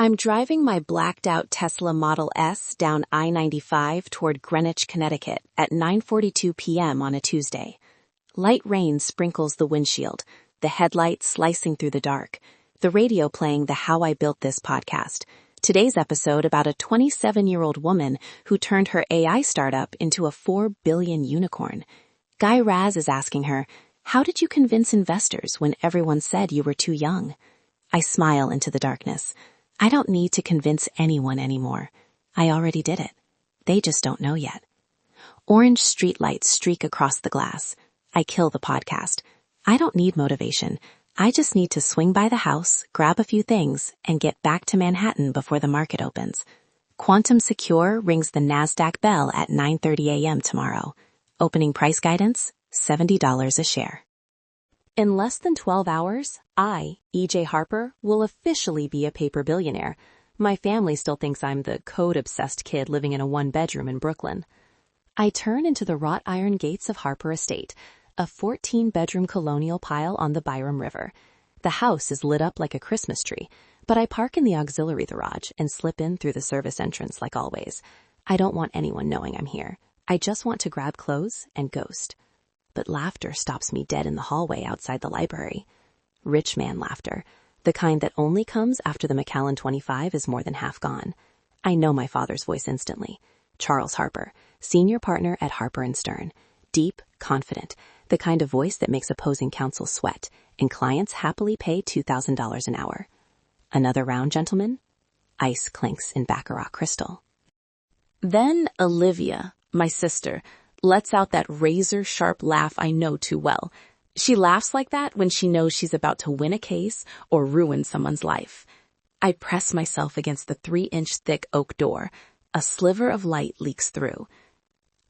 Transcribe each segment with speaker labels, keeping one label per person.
Speaker 1: I'm driving my blacked-out Tesla Model S down I-95 toward Greenwich, Connecticut at 9:42 p.m. on a Tuesday. Light rain sprinkles the windshield, the headlights slicing through the dark, the radio playing the How I Built This podcast. Today's episode about a 27-year-old woman who turned her AI startup into a $4 billion unicorn. Guy Raz is asking her, how did you convince investors when everyone said you were too young? I smile into the darkness. I don't need to convince anyone anymore. I already did it. They just don't know yet. Orange streetlights streak across the glass. I kill the podcast. I don't need motivation. I just need to swing by the house, grab a few things, and get back to Manhattan before the market opens. Quantum Secure rings the NASDAQ bell at 9:30 a.m. tomorrow. Opening price guidance, $70 a share. In less than 12 hours, I, EJ Harper, will officially be a paper billionaire. My family still thinks I'm the code-obsessed kid living in a one-bedroom in Brooklyn. I turn into the wrought iron gates of Harper Estate, a 14-bedroom colonial pile on the Byram River. The house is lit up like a Christmas tree, but I park in the auxiliary garage and slip in through the service entrance like always. I don't want anyone knowing I'm here. I just want to grab clothes and ghost. But laughter stops me dead in the hallway outside the library. Rich man laughter, the kind that only comes after the Macallan 25 is more than half gone. I know my father's voice instantly. Charles Harper, senior partner at Harper & Stern. Deep, confident, the kind of voice that makes opposing counsel sweat, and clients happily pay $2,000 an hour. Another round, gentlemen? Ice clinks in Baccarat crystal. Then Olivia, my sister, lets out that razor-sharp laugh I know too well. She laughs like that when she knows she's about to win a case or ruin someone's life. I press myself against the 3-inch thick oak door. A sliver of light leaks through.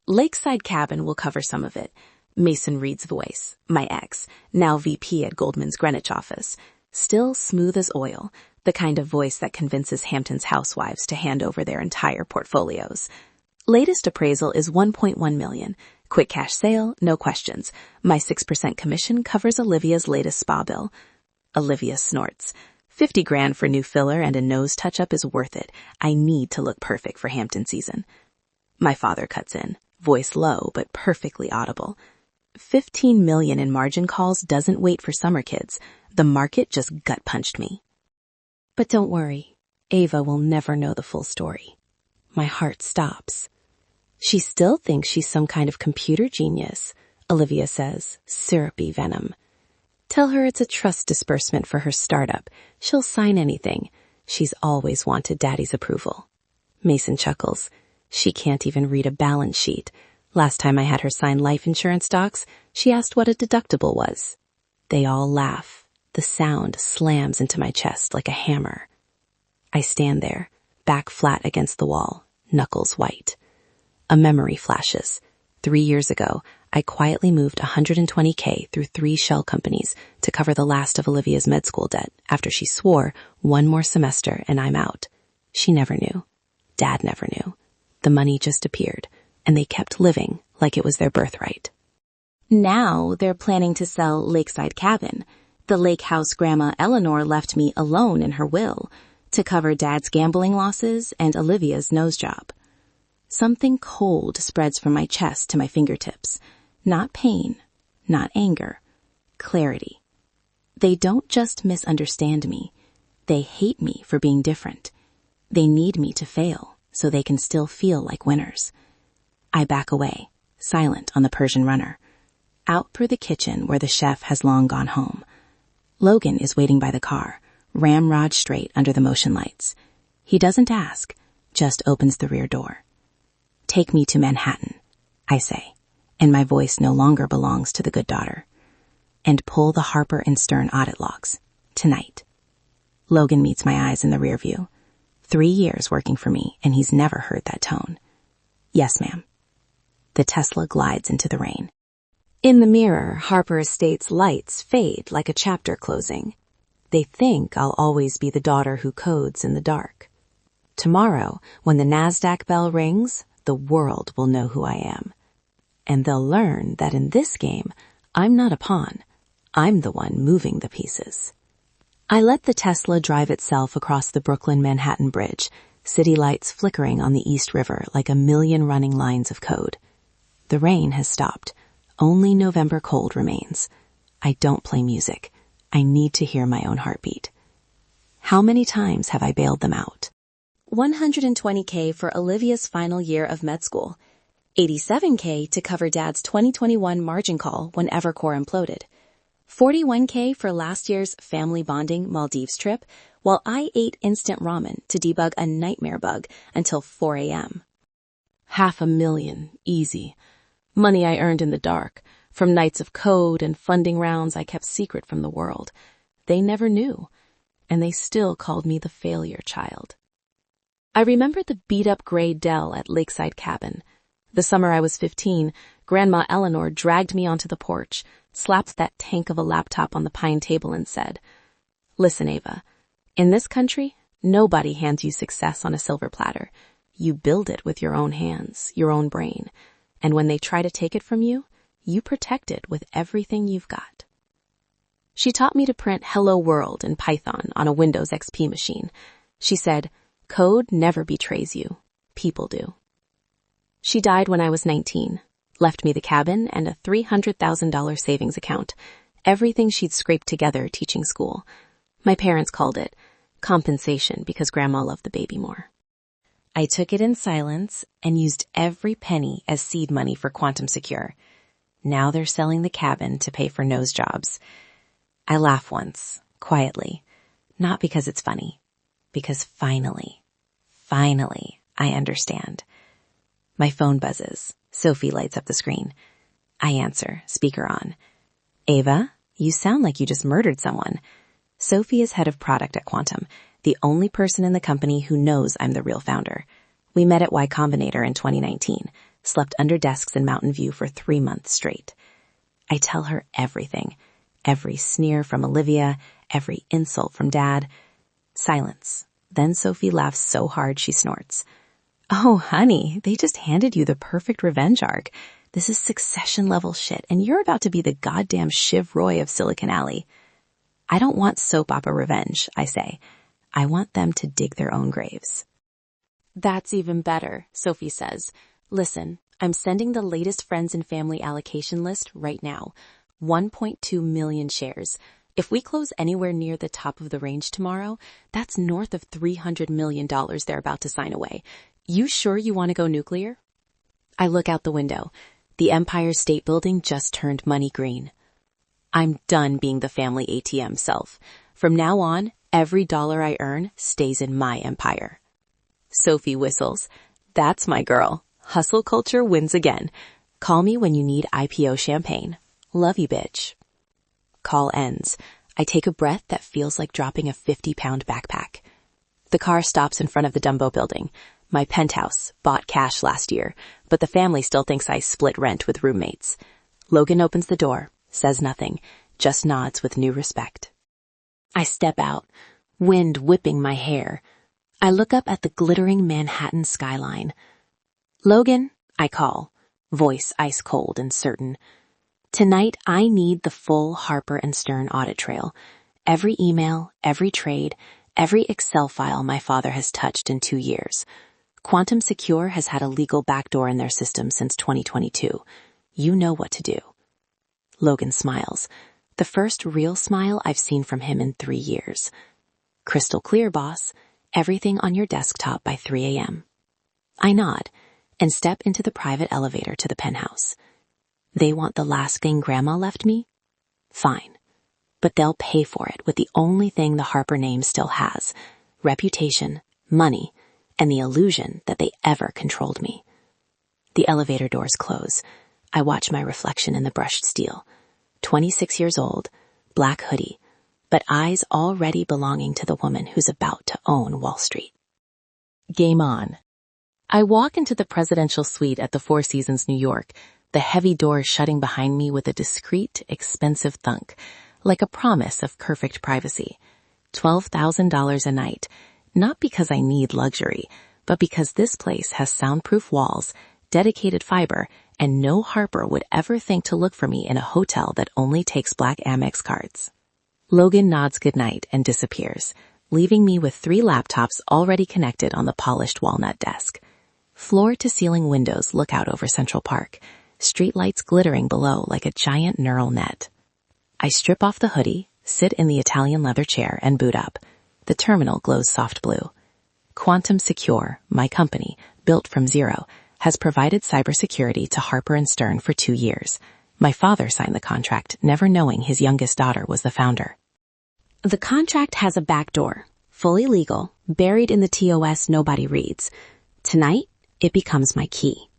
Speaker 1: Lakeside Cabin will cover some of it. Mason Reed's voice, my ex, now VP at Goldman's Greenwich office. Still smooth as oil, the kind of voice that convinces Hampton's housewives to hand over their entire portfolios. Latest appraisal is $1.1 million. Quick cash sale, no questions. My 6% commission covers Olivia's latest spa bill. Olivia snorts. $50,000 for new filler and a nose touch-up is worth it. I need to look perfect for Hampton season. My father cuts in, voice low but perfectly audible. $15 million in margin calls doesn't wait for summer kids. The market just gut-punched me. But don't worry, Ava will never know the full story. My heart stops. She still thinks she's some kind of computer genius, Olivia says, syrupy venom. Tell her it's a trust disbursement for her startup. She'll sign anything. She's always wanted Daddy's approval. Mason chuckles. She can't even read a balance sheet. Last time I had her sign life insurance docs, she asked what a deductible was. They all laugh. The sound slams into my chest like a hammer. I stand there, back flat against the wall, knuckles white. A memory flashes. 3 years ago, I quietly moved $120K through 3 shell companies to cover the last of Olivia's med school debt after she swore one more semester and I'm out. She never knew. Dad never knew. The money just appeared, and they kept living like it was their birthright. Now they're planning to sell Lakeside Cabin, the lake house Grandma Eleanor left me alone in her will, to cover Dad's gambling losses and Olivia's nose job. Something cold spreads from my chest to my fingertips. Not pain, not anger, clarity. They don't just misunderstand me. They hate me for being different. They need me to fail so they can still feel like winners. I back away, silent on the Persian runner, out through the kitchen where the chef has long gone home. Logan is waiting by the car, ramrod straight under the motion lights. He doesn't ask, just opens the rear door. Take me to Manhattan, I say, and my voice no longer belongs to the good daughter. And pull the Harper & Stern audit logs, tonight. Logan meets my eyes in the rear view. 3 years working for me, and he's never heard that tone. Yes, ma'am. The Tesla glides into the rain. In the mirror, Harper Estate's lights fade like a chapter closing. They think I'll always be the daughter who codes in the dark. Tomorrow, when the NASDAQ bell rings, the world will know who I am. And they'll learn that in this game, I'm not a pawn. I'm the one moving the pieces. I let the Tesla drive itself across the Brooklyn-Manhattan Bridge, city lights flickering on the East River like a million running lines of code. The rain has stopped. Only November cold remains. I don't play music. I need to hear my own heartbeat. How many times have I bailed them out? $120K for Olivia's final year of med school. $87K to cover Dad's 2021 margin call when Evercore imploded. $41K for last year's family bonding Maldives trip, while I ate instant ramen to debug a nightmare bug until 4 a.m. $500,000, easy. Money I earned in the dark, from nights of code and funding rounds I kept secret from the world. They never knew, and they still called me the failure child. I remember the beat-up gray Dell at Lakeside Cabin. The summer I was 15, Grandma Eleanor dragged me onto the porch, slapped that tank of a laptop on the pine table and said, "Listen, Ava, in this country, nobody hands you success on a silver platter. You build it with your own hands, your own brain. And when they try to take it from you, you protect it with everything you've got." She taught me to print Hello World in Python on a Windows XP machine. She said, "Code never betrays you. People do." She died when I was 19, left me the cabin and a $300,000 savings account, everything she'd scraped together teaching school. My parents called it compensation because Grandma loved the baby more. I took it in silence and used every penny as seed money for Quantum Secure. Now they're selling the cabin to pay for nose jobs. I laugh once, quietly, not because it's funny, because finally, I understand. My phone buzzes. Sophie lights up the screen. I answer, speaker on. "Ava, you sound like you just murdered someone." Sophie is head of product at Quantum, the only person in the company who knows I'm the real founder. We met at Y Combinator in 2019, slept under desks in Mountain View for 3 months straight. I tell her everything, every sneer from Olivia, every insult from Dad. Silence. Then Sophie laughs so hard she snorts. "Oh, honey, they just handed you the perfect revenge arc. This is Succession-level shit, and you're about to be the goddamn Shiv Roy of Silicon Alley." "I don't want soap opera revenge," I say. "I want them to dig their own graves." "That's even better," Sophie says. "Listen, I'm sending the latest friends and family allocation list right now. 1.2 million shares. If we close anywhere near the top of the range tomorrow, that's north of $300 million they're about to sign away. You sure you want to go nuclear?" I look out the window. The Empire State Building just turned money green. I'm done being the family ATM self. From now on, every dollar I earn stays in my empire. Sophie whistles. "That's my girl. Hustle culture wins again. Call me when you need IPO champagne. Love you, bitch." Call ends. I take a breath that feels like dropping a 50-pound backpack. The car stops in front of the Dumbo building. My penthouse, bought cash last year, but the family still thinks I split rent with roommates. Logan opens the door, says nothing, just nods with new respect. I step out, wind whipping my hair. I look up at the glittering Manhattan skyline. "Logan," I call, voice ice cold and certain. "Tonight I need the full Harper and Stern audit trail. Every email, every trade, every Excel file my father has touched in 2 years. Quantum Secure has had a legal backdoor in their system since 2022. You know what to do." Logan smiles. The first real smile I've seen from him in 3 years. "Crystal clear, boss. Everything on your desktop by 3 a.m. I nod and step into the private elevator to the penthouse. They want the last thing Grandma left me? Fine. But they'll pay for it with the only thing the Harper name still has: reputation, money, and the illusion that they ever controlled me. The elevator doors close. I watch my reflection in the brushed steel. 26 years old, black hoodie, but eyes already belonging to the woman who's about to own Wall Street. Game on. I walk into the presidential suite at the Four Seasons, New York, the heavy doors shutting behind me with a discreet, expensive thunk, like a promise of perfect privacy. $12,000 a night. Not because I need luxury, but because this place has soundproof walls, dedicated fiber, and no Harper would ever think to look for me in a hotel that only takes black Amex cards. Logan nods goodnight and disappears, leaving me with 3 laptops already connected on the polished walnut desk. Floor-to-ceiling windows look out over Central Park, streetlights glittering below like a giant neural net. I strip off the hoodie, sit in the Italian leather chair, and boot up. The terminal glows soft blue. Quantum Secure, my company, built from zero, has provided cybersecurity to Harper & Stern for 2 years. My father signed the contract, never knowing his youngest daughter was the founder. The contract has a backdoor, fully legal, buried in the TOS nobody reads. Tonight, it becomes my key.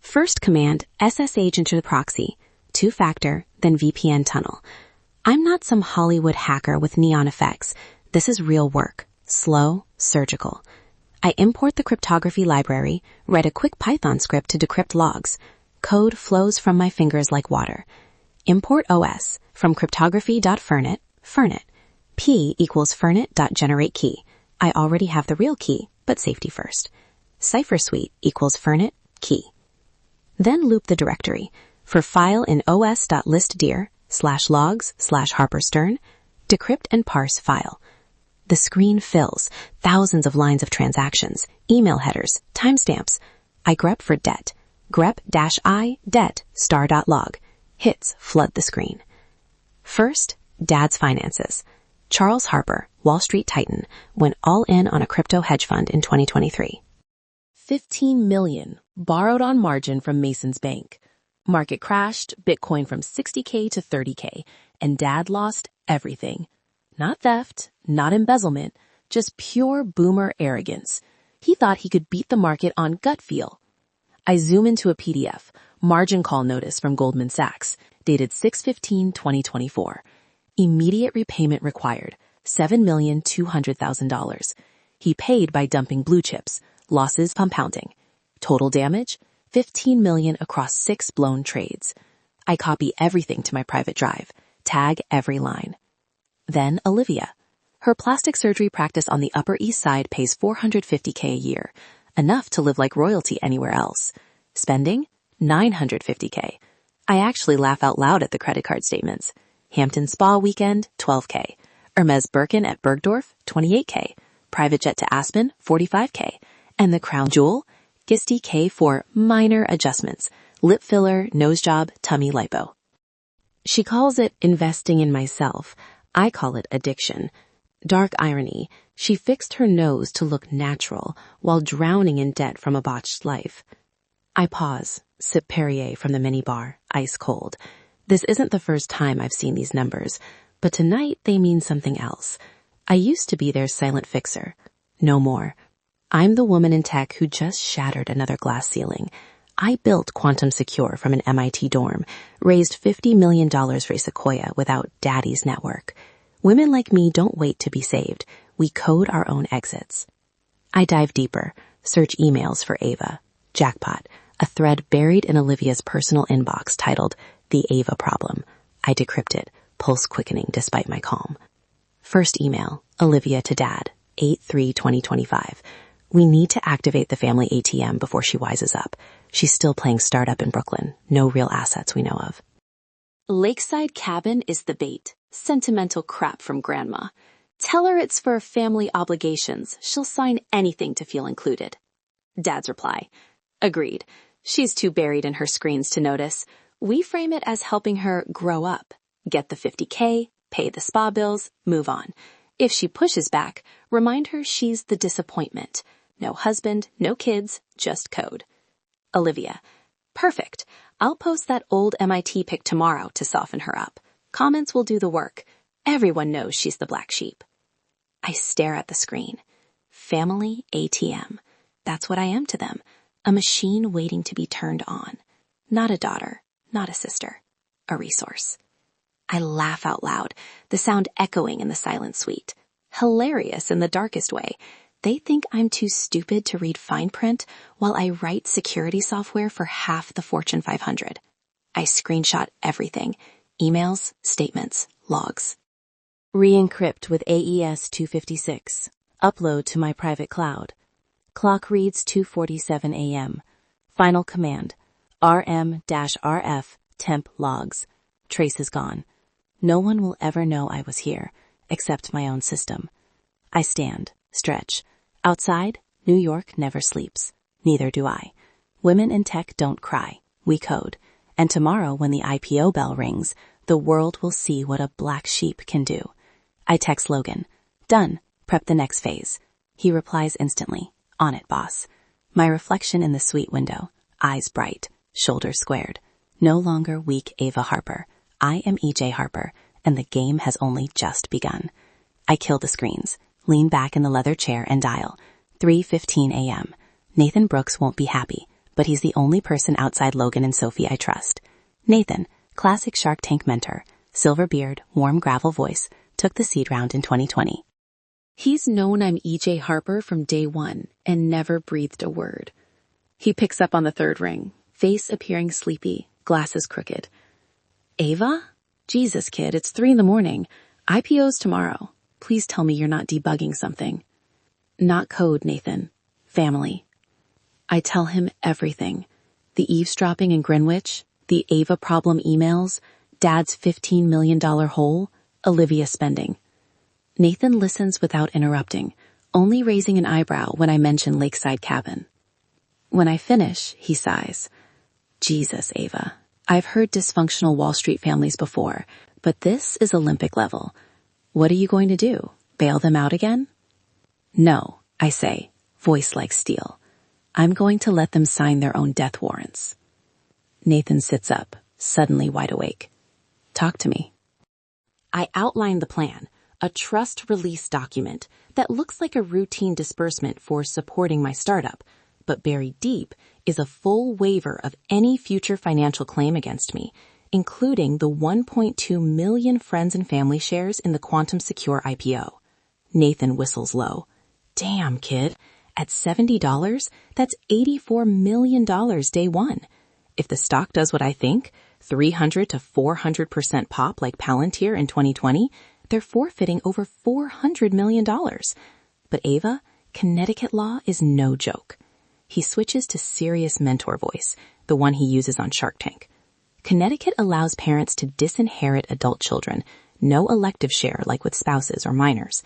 Speaker 1: First command, SSH into the proxy, 2-factor, then VPN tunnel. I'm not some Hollywood hacker with neon effects. This is real work, slow, surgical. I import the cryptography library, write a quick Python script to decrypt logs. Code flows from my fingers like water. Import OS from cryptography.fernet, fernet. P equals fernet.generate key. I already have the real key, but safety first. Cipher suite equals fernet, key. Then loop the directory. For file in os.listdir/logs/harperstern, decrypt and parse file. The screen fills, thousands of lines of transactions, email headers, timestamps. I grep for det. grep-I det star.log. Hits flood the screen. First, Dad's finances. Charles Harper, Wall Street titan, went all in on a crypto hedge fund in 2023. $15 million, borrowed on margin from Mason's Bank. Market crashed, Bitcoin from 60K to 30K, and Dad lost everything. Not theft, not embezzlement, just pure boomer arrogance. He thought he could beat the market on gut feel. I zoom into a PDF, margin call notice from Goldman Sachs, dated 6/15/2024. Immediate repayment required, $7,200,000. He paid by dumping blue chips, losses compounding. Total damage, $15 million across 6 blown trades. I copy everything to my private drive, tag every line. Then Olivia. Her plastic surgery practice on the Upper East Side pays $450K a year, enough to live like royalty anywhere else. Spending? $950K. I actually laugh out loud at the credit card statements. Hampton Spa weekend, $12K. Hermes Birkin at Bergdorf, $28K. Private jet to Aspen, $45K. And the crown jewel, $60K for minor adjustments, lip filler, nose job, tummy lipo. She calls it investing in myself. I call it addiction. Dark irony, she fixed her nose to look natural while drowning in debt from a botched life. I pause, sip Perrier from the minibar, ice cold. This isn't the first time I've seen these numbers, but tonight they mean something else. I used to be their silent fixer. No more. I'm the woman in tech who just shattered another glass ceiling. I built Quantum Secure from an MIT dorm, raised $50 million for Sequoia without daddy's network. Women like me don't wait to be saved. We code our own exits. I dive deeper, search emails for Ava. Jackpot, a thread buried in Olivia's personal inbox titled, The Ava Problem. I decrypt it, pulse quickening despite my calm. First email, Olivia to Dad, 8/3/2025. We need to activate the family ATM before she wises up. She's still playing startup in Brooklyn. No real assets we know of. Lakeside Cabin is the bait. Sentimental crap from Grandma. Tell her it's for family obligations. She'll sign anything to feel included. Dad's reply. Agreed. She's too buried in her screens to notice. We frame it as helping her grow up. Get the $50K, pay the spa bills, move on. If she pushes back, remind her she's the disappointment. No husband, no kids, just code. Olivia. Perfect. I'll post that old MIT pic tomorrow to soften her up. Comments will do the work. Everyone knows she's the black sheep. I stare at the screen. Family ATM. That's what I am to them. A machine waiting to be turned on. Not a daughter, not a sister. A resource. I laugh out loud, the sound echoing in the silent suite. Hilarious in the darkest way. They think I'm too stupid to read fine print while I write security software for half the Fortune 500. I screenshot everything. Emails, statements, logs. Re-encrypt with AES 256. Upload to my private cloud. Clock reads 2:47 a.m. Final command. RM-RF temp logs. Trace is gone. No one will ever know I was here, except my own system. I stand, stretch. Outside, New York never sleeps. Neither do I. Women in tech don't cry. We code. And tomorrow when the IPO bell rings, the world will see what a black sheep can do. I text Logan. Done. Prep the next phase. He replies instantly. On it, boss. My reflection in the suite window. Eyes bright. Shoulders squared. No longer weak Ava Harper. I am EJ Harper, and the game has only just begun. I kill the screens, lean back in the leather chair and dial. 3:15 a.m. Nathan Brooks won't be happy, but he's the only person outside Logan and Sophie I trust. Nathan, classic Shark Tank mentor, silver beard, warm gravel voice, took the seed round in 2020. He's known I'm EJ Harper from day one and never breathed a word. He picks up on the third ring, face appearing sleepy, glasses crooked. Ava? Jesus, kid, it's 3 a.m. IPO's tomorrow. Please tell me you're not debugging something. Not code, Nathan. Family. I tell him everything. The eavesdropping in Greenwich, the Ava problem emails, Dad's $15 million hole, Olivia spending. Nathan listens without interrupting, only raising an eyebrow when I mention Lakeside Cabin. When I finish, he sighs. Jesus, Ava. I've heard dysfunctional Wall Street families before, but this is Olympic level. What are you going to do? Bail them out again? No, I say, voice like steel. I'm going to let them sign their own death warrants. Nathan sits up, suddenly wide awake. Talk to me. I outline the plan, a trust release document that looks like a routine disbursement for supporting my startup, but buried deep is a full waiver of any future financial claim against me, including the 1.2 million friends and family shares in the Quantum Secure IPO. Nathan whistles low. Damn, kid. At $70, that's $84 million day one. If the stock does what I think, 300 to 400% pop like Palantir in 2020, they're forfeiting over $400 million. But Ava, Connecticut law is no joke. He switches to serious mentor voice, the one he uses on Shark Tank. Connecticut allows parents to disinherit adult children, no elective share like with spouses or minors.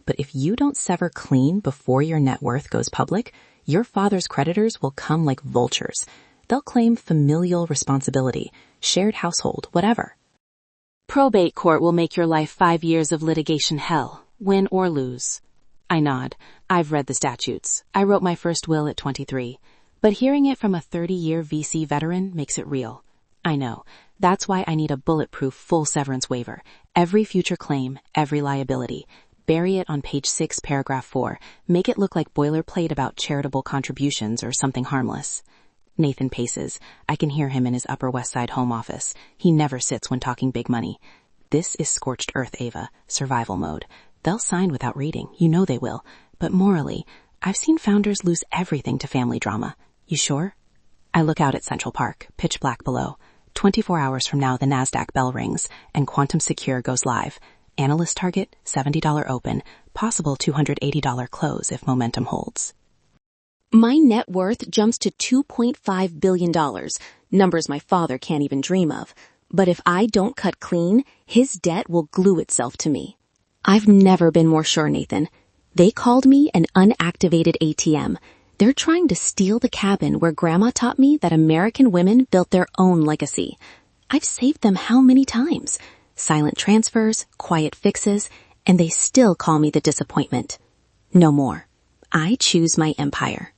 Speaker 1: But if you don't sever clean before your net worth goes public, your father's creditors will come like vultures. They'll claim familial responsibility, shared household, whatever. Probate court will make your life 5 years of litigation hell, win or lose. I nod. I've read the statutes. I wrote my first will at 23. But hearing it from a 30-year VC veteran makes it real. I know. That's why I need a bulletproof full severance waiver. Every future claim, every liability. Bury it on page 6, paragraph 4. Make it look like boilerplate about charitable contributions or something harmless. Nathan paces. I can hear him in his Upper West Side home office. He never sits when talking big money. This is scorched earth, Ava. Survival mode. They'll sign without reading. You know they will. But morally, I've seen founders lose everything to family drama. You sure? I look out at Central Park, pitch black below. 24 hours from now, the NASDAQ bell rings, and Quantum Secure goes live. Analyst target, $70 open, possible $280 close if momentum holds. My net worth jumps to $2.5 billion, numbers my father can't even dream of. But if I don't cut clean, his debt will glue itself to me. I've never been more sure, Nathan. They called me an unactivated ATM. They're trying to steal the cabin where Grandma taught me that American women built their own legacy. I've saved them how many times? Silent transfers, quiet fixes, and they still call me the disappointment. No more. I choose my empire.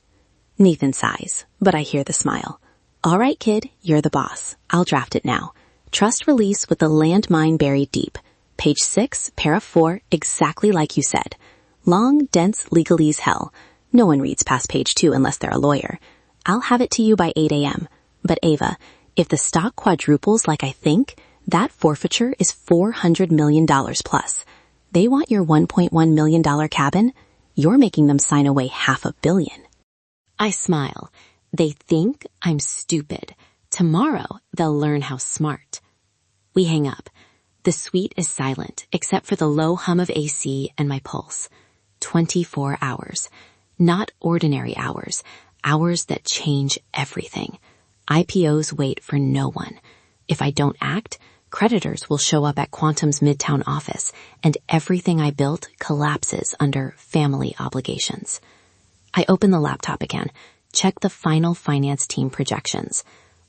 Speaker 1: Nathan sighs, but I hear the smile. All right, kid, you're the boss. I'll draft it now. Trust release with the landmine buried deep. Page 6, para 4, exactly like you said. Long, dense legalese hell. No one reads past page 2 unless they're a lawyer. I'll have it to you by 8 a.m. But Ava, if the stock quadruples like I think, that forfeiture is $400 million plus. They want your $1.1 million cabin. You're making them sign away $500 million. I smile. They think I'm stupid. Tomorrow, they'll learn how smart. We hang up. The suite is silent, except for the low hum of AC and my pulse. 24 hours. Not ordinary hours. Hours that change everything. IPOs wait for no one. If I don't act, Creditors will show up at Quantum's Midtown office, and everything I built collapses under family obligations. I open the laptop again, check the final finance team projections.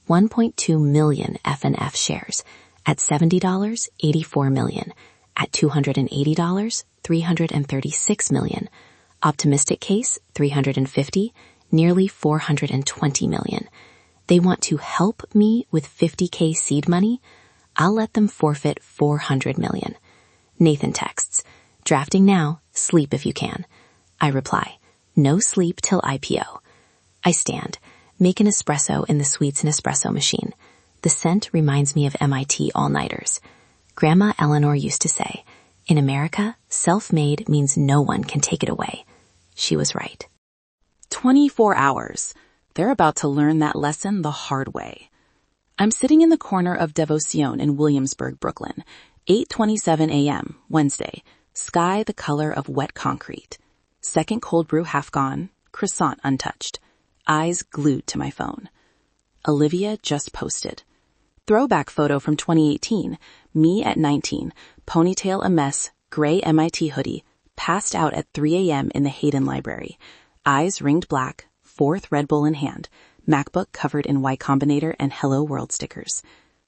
Speaker 1: 1.2 million F&F shares. At $70, 84 million. At $280, 336 million. Optimistic case, 350, nearly 420 million. They want to help me with 50K seed money? I'll let them forfeit 400 million. Nathan texts, drafting now, sleep if you can. I reply, no sleep till IPO. I stand, make an espresso in the Sweets and Espresso machine. The scent reminds me of MIT all-nighters. Grandma Eleanor used to say, in America, self-made means no one can take it away. She was right.
Speaker 2: 24 hours. They're about to learn that lesson the hard way. I'm sitting in the corner of Devoción in Williamsburg, Brooklyn. 8:27 a.m., Wednesday. Sky the color of wet concrete. Second cold brew half gone, croissant untouched. Eyes glued to my phone. Olivia just posted. Throwback photo from 2018. Me at 19, ponytail a mess, gray MIT hoodie, passed out at 3 a.m. in the Hayden Library. Eyes ringed black, fourth Red Bull in hand. MacBook covered in Y Combinator and Hello World stickers.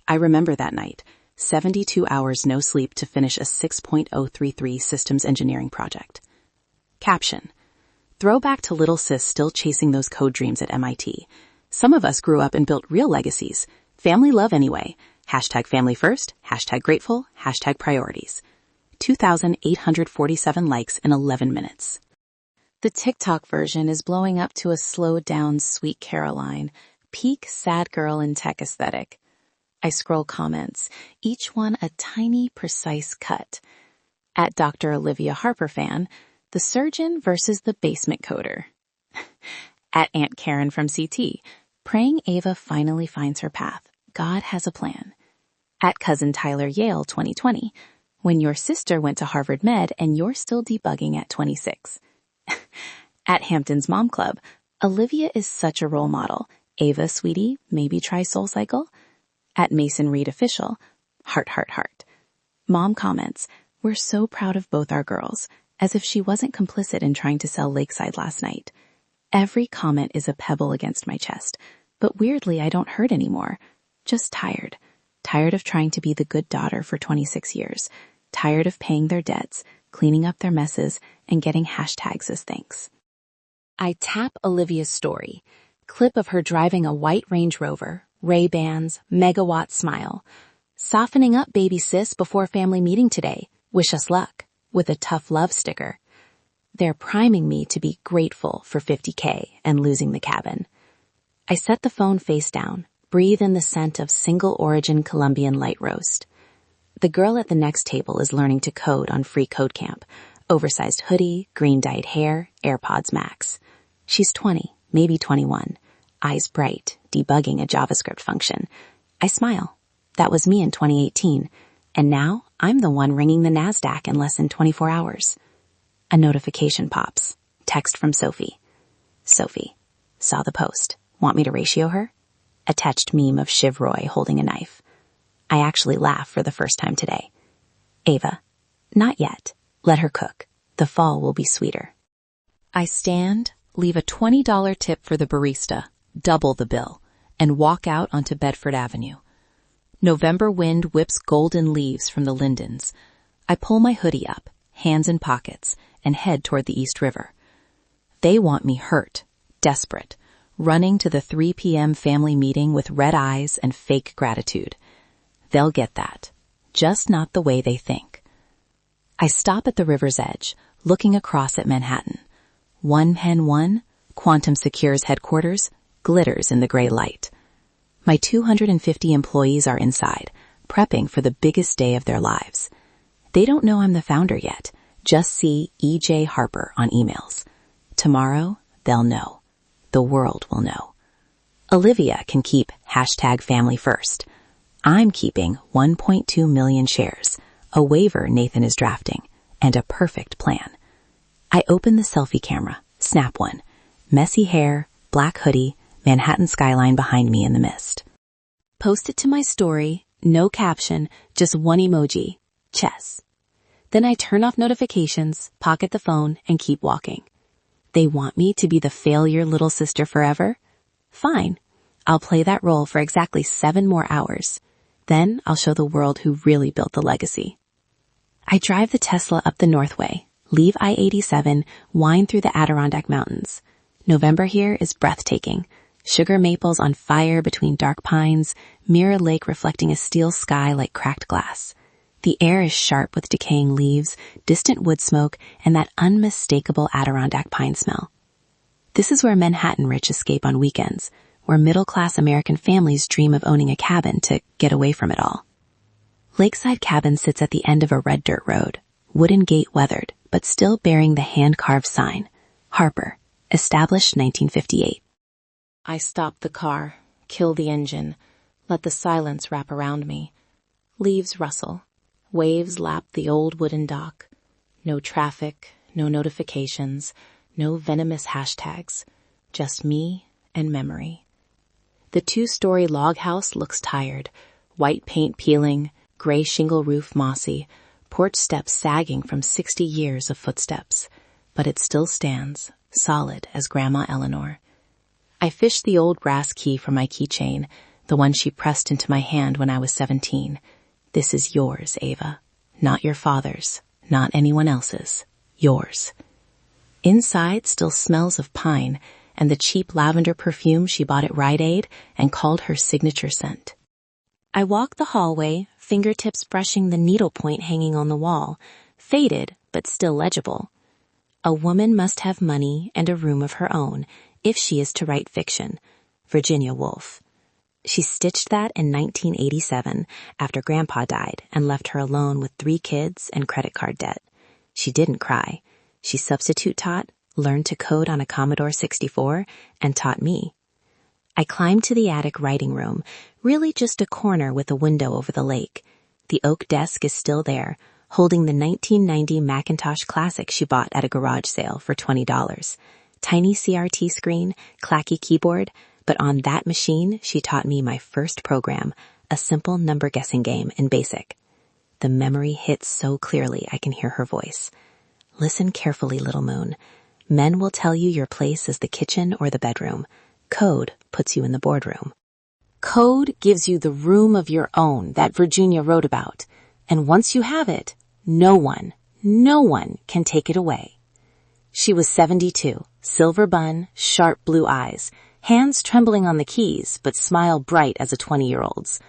Speaker 2: I remember that night. 72 hours no sleep to finish a 6.033 systems engineering project. Caption. Throwback to little sis still chasing those code dreams at MIT. Some of us grew up and built real legacies. Family love anyway. Hashtag family first, hashtag grateful, hashtag priorities. 2,847 likes in 11 minutes. The TikTok version is blowing up to a slowed down Sweet Caroline, peak sad girl in tech aesthetic. I scroll comments, each one a tiny, precise cut. At Dr. Olivia Harper fan, the surgeon versus the basement coder. At Aunt Karen from CT, praying Ava finally finds her path. God has a plan. At Cousin Tyler Yale 2020, when your sister went to Harvard Med and you're still debugging at 26. At Hampton's Mom Club, Olivia is such a role model. Ava, sweetie, maybe try SoulCycle. At Mason Reed Official, heart, heart, heart. Mom comments, we're so proud of both our girls, as if she wasn't complicit in trying to sell Lakeside last night. Every comment is a pebble against my chest, but weirdly I don't hurt anymore. Just tired. Tired of trying to be the good daughter for 26 years. Tired of paying their debts, cleaning up their messes, and getting hashtags as thanks. I tap Olivia's story. Clip of her driving a white Range Rover, Ray-Bans, megawatt smile. Softening up, baby sis, before family meeting today. Wish us luck. With a tough love sticker. They're priming me to be grateful for 50K and losing the cabin. I set the phone face down, breathe in the scent of single-origin Colombian light roast. The girl at the next table is learning to code on Free Code Camp. Oversized hoodie, green-dyed hair, AirPods Max. She's 20, maybe 21. Eyes bright, debugging a JavaScript function. I smile. That was me in 2018. And now I'm the one ringing the NASDAQ in less than 24 hours. A notification pops. Text from Sophie. Sophie. Saw the post. Want me to ratio her? Attached meme of Shiv Roy holding a knife. I actually laugh for the first time today. Ava. Not yet. Let her cook. The fall will be sweeter. I stand, leave a $20 tip for the barista, double the bill, and walk out onto Bedford Avenue. November wind whips golden leaves from the lindens. I pull my hoodie up, hands in pockets, and head toward the East River. They want me hurt, desperate, running to the 3 p.m. family meeting with red eyes and fake gratitude. They'll get that, just not the way they think. I stop at the river's edge, looking across at Manhattan. 1 Quantum Secure's headquarters, glitters in the gray light. My 250 employees are inside, prepping for the biggest day of their lives. They don't know I'm the founder yet, just see EJ Harper on emails. Tomorrow, they'll know. The world will know. Olivia can keep #FamilyFirst. I'm keeping 1.2 million shares, a waiver Nathan is drafting, and a perfect plan. I open the selfie camera, snap one. Messy hair, black hoodie, Manhattan skyline behind me in the mist. Post it to my story, no caption, Just one emoji. Chess. Then I turn off notifications, pocket the phone, and keep walking. They want me to be the failure little sister forever? Fine. I'll play that role for exactly 7 more hours. Then I'll show the world who really built the legacy. I drive the Tesla up the Northway, leave I-87, wind through the Adirondack Mountains. November here is breathtaking. Sugar maples on fire between dark pines, Mirror Lake reflecting a steel sky like cracked glass. The air is sharp with decaying leaves, distant wood smoke, and that unmistakable Adirondack pine smell. This is where Manhattan rich escape on weekends, where middle-class American families dream of owning a cabin to get away from it all. Lakeside Cabin sits at the end of a red dirt road, wooden gate weathered, but still bearing the hand-carved sign, Harper, established 1958. I stop the car, kill the engine, let the silence wrap around me. Leaves rustle. Waves lap the old wooden dock. No traffic, no notifications, no venomous hashtags. Just me and memory. The 2-story log house looks tired, white paint peeling, gray shingle roof mossy, porch steps sagging from 60 years of footsteps. But it still stands, solid as Grandma Eleanor. I fish the old brass key from my keychain, the one she pressed into my hand when I was 17. This is yours, Ava. Not your father's, not anyone else's. Yours. Inside still smells of pine and the cheap lavender perfume she bought at Rite Aid and called her signature scent. I walk the hallway, fingertips brushing the needlepoint hanging on the wall, faded but still legible. A woman must have money and a room of her own if she is to write fiction. Virginia Woolf. She stitched that in 1987 after Grandpa died and left her alone with 3 kids and credit card debt. She didn't cry. She substitute taught, learned to code on a Commodore 64, and taught me. I climbed to the attic writing room, really just a corner with a window over the lake. The oak desk is still there, holding the 1990 Macintosh Classic she bought at a garage sale for $20. Tiny CRT screen, clacky keyboard, but on that machine she taught me my first program, a simple number guessing game in BASIC. The memory hits so clearly I can hear her voice. Listen carefully, little moon. Men will tell you your place is the kitchen or the bedroom. Code puts you in the boardroom. Code gives you the room of your own that Virginia wrote about. And once you have it, no one can take it away. She was 72, silver bun, sharp blue eyes, hands trembling on the keys, but smile bright as a 20-year-old's.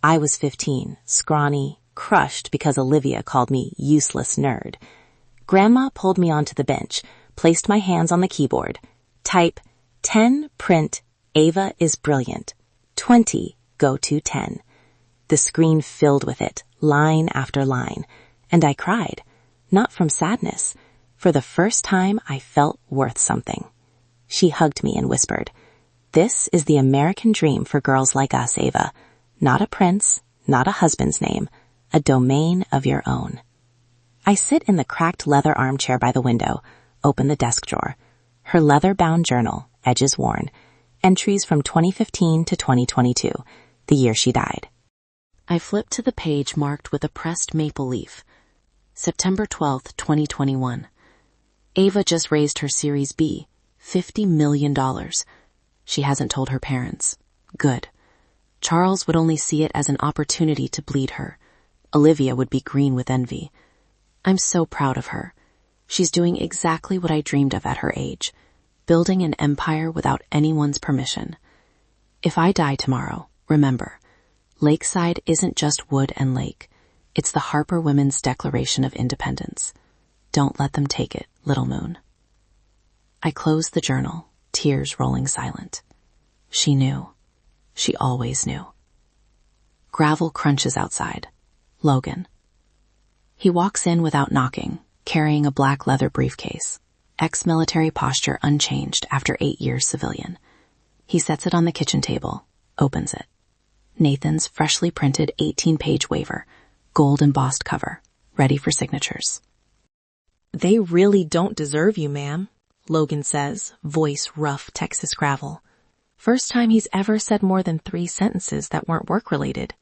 Speaker 2: I was 15, scrawny, crushed because Olivia called me useless nerd. Grandma pulled me onto the bench, placed my hands on the keyboard. Type 10, print, Ava is brilliant. 20, go to 10. The screen filled with it, line after line. And I cried. Not from sadness. For the first time, I felt worth something. She hugged me and whispered, "This is the American dream for girls like us, Ava. Not a prince, not a husband's name, a domain of your own." I sit in the cracked leather armchair by the window, open the desk drawer. Her leather-bound journal, edges worn, entries from 2015 to 2022, the year she died. I flip to the page marked with a pressed maple leaf. September 12th, 2021. Ava just raised her Series B, $50 million. She hasn't told her parents. Good. Charles would only see it as an opportunity to bleed her. Olivia would be green with envy. I'm so proud of her. She's doing exactly what I dreamed of at her age, building an empire without anyone's permission. If I die tomorrow, remember, Lakeside isn't just wood and lake. It's the Harper Women's Declaration of Independence. Don't let them take it, little moon. I closed the journal, tears rolling silent. She knew. She always knew. Gravel crunches outside. Logan. He walks in without knocking, carrying a black leather briefcase. Ex-military posture unchanged after 8 years civilian. He sets it on the kitchen table, opens it. Nathan's freshly printed 18-page waiver, gold embossed cover, ready for signatures.
Speaker 1: "They really don't deserve you, ma'am," Logan says, voice rough Texas gravel. First time he's ever said more than 3 sentences that weren't work-related.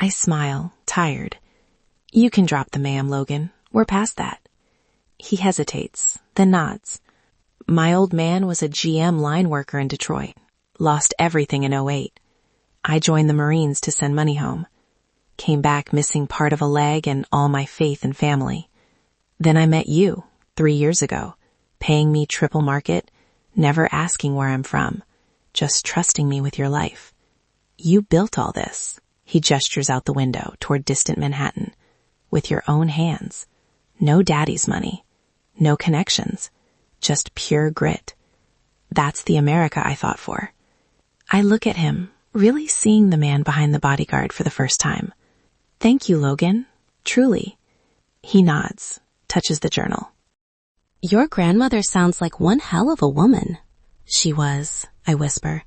Speaker 2: I smile, tired. You can drop the ma'am, Logan. We're past that. He hesitates, then nods. My old man was a GM line worker in Detroit. Lost everything in '08. I joined the Marines to send money home. Came back missing part of a leg and all my faith and family. Then I met you, 3 years ago, paying me triple market, never asking where I'm from, just trusting me with your life. You built all this. He gestures out the window toward distant Manhattan. With your own hands. No daddy's money. No connections. Just pure grit. That's the America I fought for. I look at him, really seeing the man behind the bodyguard for the first time. Thank you, Logan. Truly. He nods, touches the journal. Your grandmother sounds like one hell of a woman. She was, I whisper.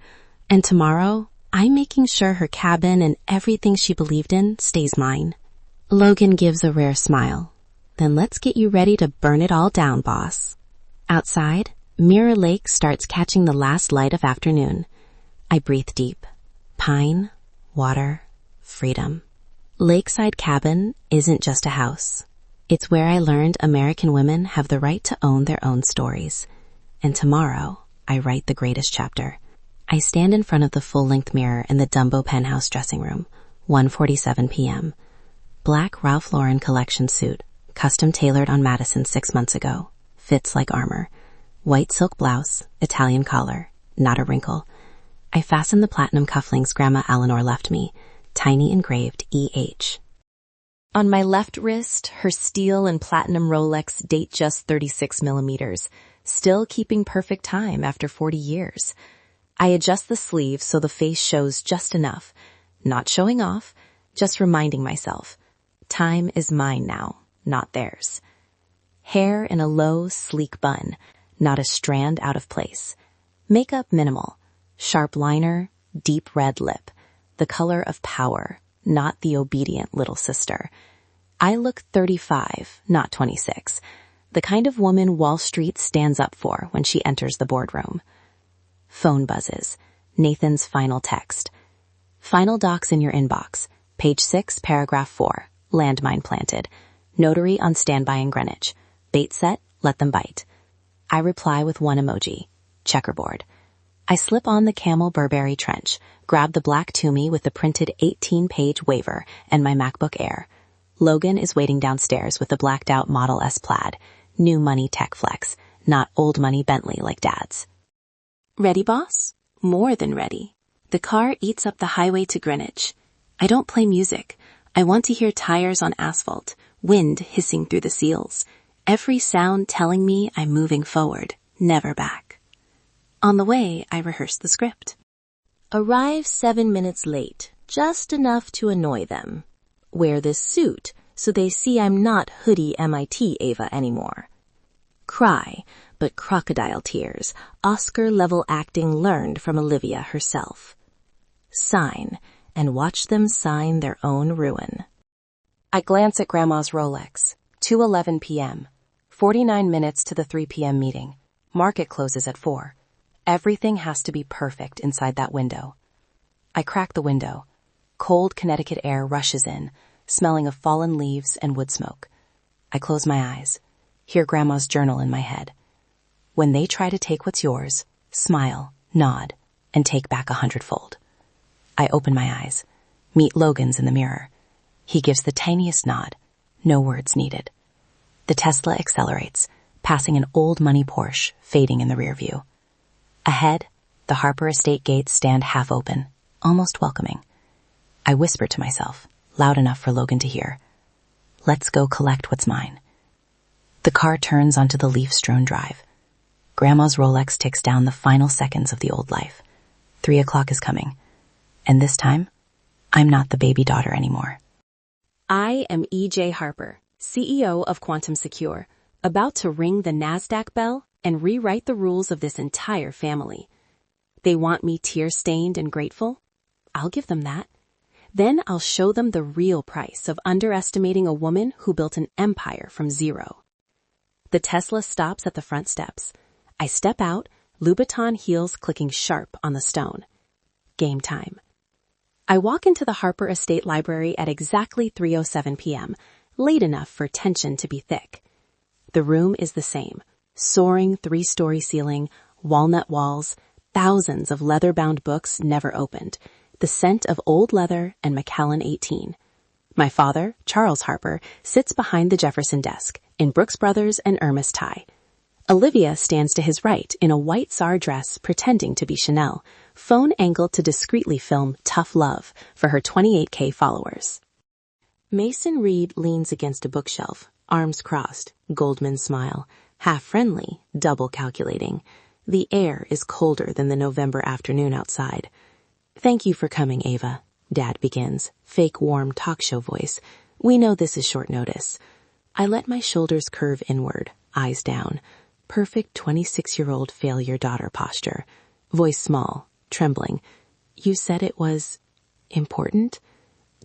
Speaker 2: And tomorrow, I'm making sure her cabin and everything she believed in stays mine. Logan gives a rare smile. Then let's get you ready to burn it all down, boss. Outside, Mirror Lake starts catching the last light of afternoon. I breathe deep. Pine, water, freedom. Lakeside Cabin isn't just a house. It's where I learned American women have the right to own their own stories. And tomorrow, I write the greatest chapter. I stand in front of the full-length mirror in the Dumbo penthouse dressing room, 1:47 p.m. Black Ralph Lauren collection suit, custom tailored on Madison 6 months ago, fits like armor. White silk blouse, Italian collar, not a wrinkle. I fasten the platinum cufflinks Grandma Eleanor left me, tiny engraved E.H. On my left wrist, her steel and platinum Rolex date just 36 millimeters, still keeping perfect time after 40 years. I adjust the sleeve so the face shows just enough, not showing off, just reminding myself. Time is mine now, not theirs. Hair in a low, sleek bun, not a strand out of place. Makeup minimal. Sharp liner, deep red lip. The color of power, not the obedient little sister. I look 35, not 26. The kind of woman Wall Street stands up for when she enters the boardroom. Phone buzzes. Nathan's final text. Final docs in your inbox. Page 6, paragraph 4. Landmine planted. Notary on standby in Greenwich. Bait set, let them bite. I reply with one emoji. Checkerboard. I slip on the camel Burberry trench, grab the black Toomey with the printed 18-page waiver and my MacBook Air. Logan is waiting downstairs with the blacked-out Model S Plaid. New money tech flex, not old money Bentley like Dad's. Ready, boss? More than ready. The car eats up the highway to Greenwich. I don't play music. I want to hear tires on asphalt, wind hissing through the seals. Every sound telling me I'm moving forward, never back. On the way, I rehearse the script. Arrive 7 minutes late, just enough to annoy them. Wear this suit so they see I'm not hoodie MIT Ava anymore. Cry, but crocodile tears, Oscar-level acting learned from Olivia herself. Sign, and watch them sign their own ruin. I glance at Grandma's Rolex. 2:11 p.m. 49 minutes to the 3 p.m. meeting. Market closes at 4. Everything has to be perfect inside that window. I crack the window. Cold Connecticut air rushes in, smelling of fallen leaves and wood smoke. I close my eyes, hear Grandma's journal in my head. When they try to take what's yours, smile, nod, and take back 100-fold. I open my eyes, meet Logan's in the mirror. He gives the tiniest nod, no words needed. The Tesla accelerates, passing an old money Porsche, fading in the rear view. Ahead, the Harper estate gates stand half open, almost welcoming. I whisper to myself, loud enough for Logan to hear. Let's go collect what's mine. The car turns onto the leaf-strewn drive. Grandma's Rolex ticks down the final seconds of the old life. 3 o'clock is coming. And this time, I'm not the baby daughter anymore. I am EJ Harper, CEO of Quantum Secure, about to ring the NASDAQ bell and rewrite the rules of this entire family. They want me tear-stained and grateful? I'll give them that. Then I'll show them the real price of underestimating a woman who built an empire from zero. The Tesla stops at the front steps. I step out, Louboutin heels clicking sharp on the stone. Game time.
Speaker 1: I walk into the Harper Estate Library at exactly 3:07 p.m., late enough for tension to be thick. The room is the same. Soaring 3-story ceiling, walnut walls, thousands of leather-bound books never opened, the scent of old leather and Macallan 18. My father, Charles Harper, sits behind the Jefferson desk, in Brooks Brothers and Hermes tie. Olivia stands to his right in a white SAR dress pretending to be Chanel, phone angled to discreetly film Tough Love for her 28K followers. Mason Reed leans against a bookshelf, arms crossed, Goldman smile, half friendly, double calculating. The air is colder than the November afternoon outside. "Thank you for coming, Ava," Dad begins, fake warm talk show voice. "We know this is short notice." I let my shoulders curve inward, eyes down. Perfect 26-year-old failure daughter posture. Voice small, trembling. "You said it was important?"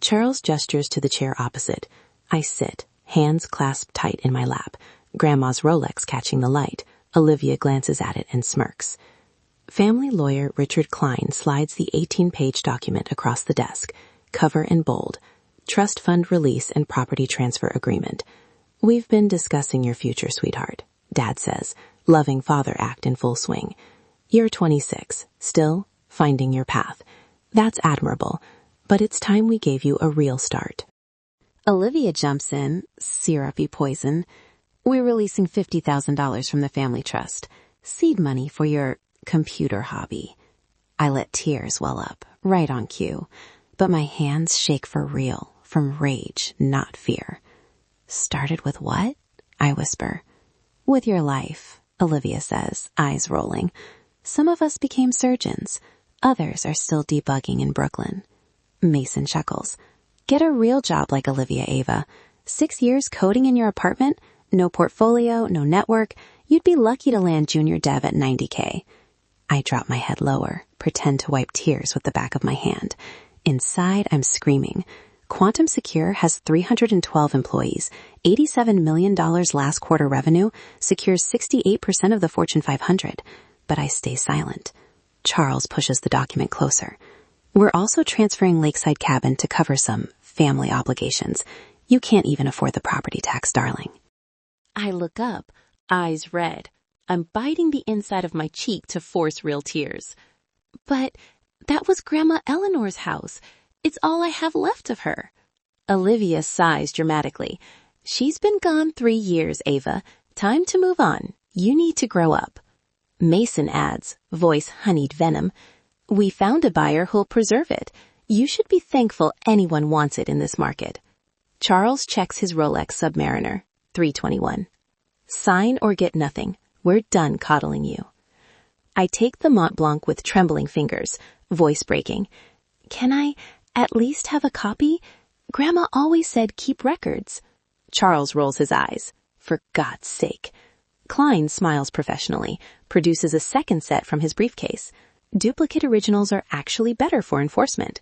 Speaker 1: Charles gestures to the chair opposite. I sit, hands clasped tight in my lap, Grandma's Rolex catching the light. Olivia glances at it and smirks. Family lawyer Richard Klein slides the 18-page document across the desk, cover in bold. Trust fund release and property transfer agreement. "We've been discussing your future, sweetheart," Dad says, loving father act in full swing. "You're 26, still finding your path. That's admirable, but it's time we gave you a real start." Olivia jumps in, syrupy poison. "We're releasing $50,000 from the family trust. Seed money for your computer hobby." I let tears well up, right on cue, but my hands shake for real, from rage, not fear. "Started with what?" I whisper. "With your life," Olivia says, eyes rolling. "Some of us became surgeons. Others are still debugging in Brooklyn." Mason chuckles. "Get a real job like Olivia, Ava. 6 years coding in your apartment? No portfolio, no network. You'd be lucky to land junior dev at 90K. I drop my head lower, pretend to wipe tears with the back of my hand. Inside, I'm screaming. Quantum Secure has 312 employees, $87 million last quarter revenue, secures 68% of the Fortune 500. But I stay silent. Charles pushes the document closer. "We're also transferring Lakeside Cabin to cover some family obligations. You can't even afford the property tax, darling." I look up, eyes red. I'm biting the inside of my cheek to force real tears. "But that was Grandma Eleanor's house. It's all I have left of her." Olivia sighs dramatically. "She's been gone 3 years, Ava. Time to move on. You need to grow up." Mason adds, voice honeyed venom, "We found a buyer who'll preserve it. You should be thankful anyone wants it in this market." Charles checks his Rolex Submariner, 3:21. "Sign or get nothing. We're done coddling you." I take the Mont Blanc with trembling fingers, voice breaking. "Can I at least have a copy? Grandma always said keep records." Charles rolls his eyes. "For God's sake." Klein smiles professionally, produces a second set from his briefcase. Duplicate originals are actually better for enforcement.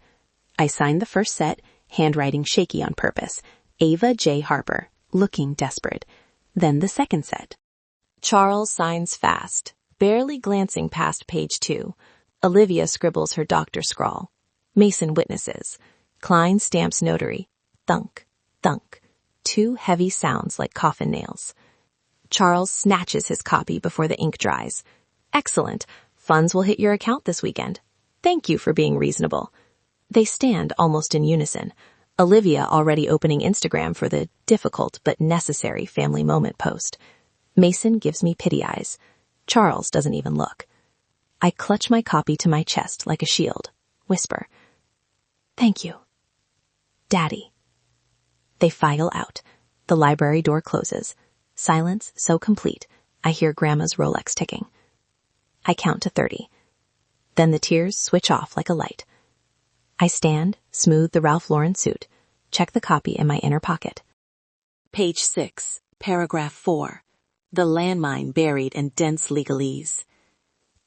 Speaker 1: I sign the first set, handwriting shaky on purpose. Ava J. Harper, looking desperate. Then the second set. Charles signs fast, barely glancing past page 2. Olivia scribbles her doctor scrawl. Mason witnesses. Klein stamps notary. Thunk, thunk. 2 heavy sounds like coffin nails. Charles snatches his copy before the ink dries. "Excellent. Funds will hit your account this weekend. Thank you for being reasonable." They stand almost in unison. Olivia already opening Instagram for the difficult but necessary family moment post. Mason gives me pity eyes. Charles doesn't even look. I clutch my copy to my chest like a shield. Whisper, "Thank you. Daddy." They file out. The library door closes. Silence so complete, I hear Grandma's Rolex ticking. I count to 30. Then the tears switch off like a light. I stand, smooth the Ralph Lauren suit, check the copy in my inner pocket. Page 6, paragraph 4. The landmine buried in dense legalese.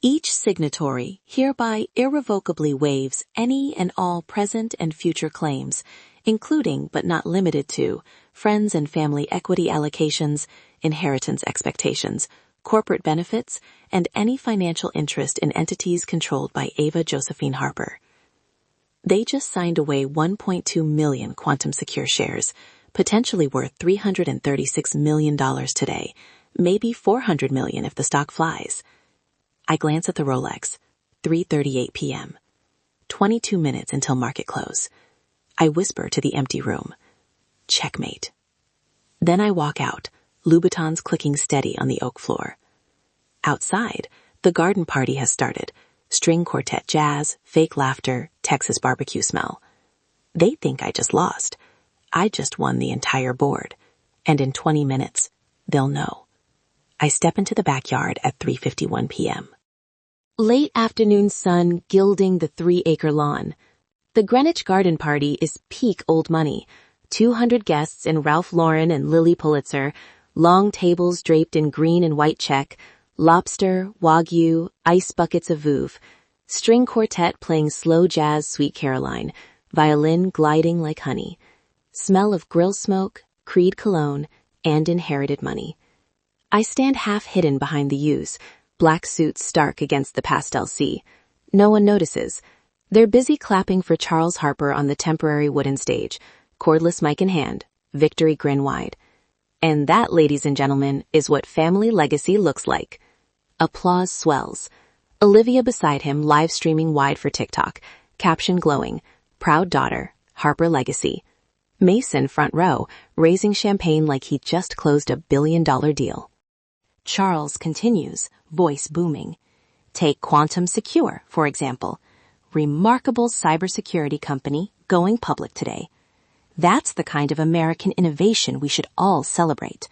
Speaker 1: Each signatory hereby irrevocably waives any and all present and future claims, including but not limited to friends and family equity allocations, inheritance expectations, corporate benefits, and any financial interest in entities controlled by Ava Josephine Harper.
Speaker 2: They just signed away 1.2 million quantum secure shares, potentially worth $336 million today, maybe $400 million if the stock flies. I glance at the Rolex, 3:38 p.m. 22 minutes until market close. I whisper to the empty room, checkmate. Then I walk out, Louboutins clicking steady on the oak floor. Outside, the garden party has started. String quartet jazz, fake laughter, Texas barbecue smell. They think I just lost. I just won the entire board. And in 20 minutes, they'll know. I step into the backyard at 3:51 p.m. Late afternoon sun gilding the 3-acre lawn. The Greenwich garden party is peak old money. 200 guests in Ralph Lauren and Lily Pulitzer, long tables draped in green and white check, lobster, wagyu, ice buckets of Vouv, string quartet playing slow jazz Sweet Caroline, violin gliding like honey, smell of grill smoke, Creed cologne, and inherited money. I stand half hidden behind the yews, black suits stark against the pastel sea. No one notices. They're busy clapping for Charles Harper on the temporary wooden stage, cordless mic in hand, victory grin wide. And that, ladies and gentlemen, is what family legacy looks like. Applause swells. Olivia beside him live streaming wide for TikTok, caption glowing, proud daughter, Harper legacy. Mason front row, raising champagne like he just closed $1 billion deal. Charles continues, voice booming. Take Quantum Secure, for example. Remarkable cybersecurity company going public today. That's the kind of American innovation we should all celebrate.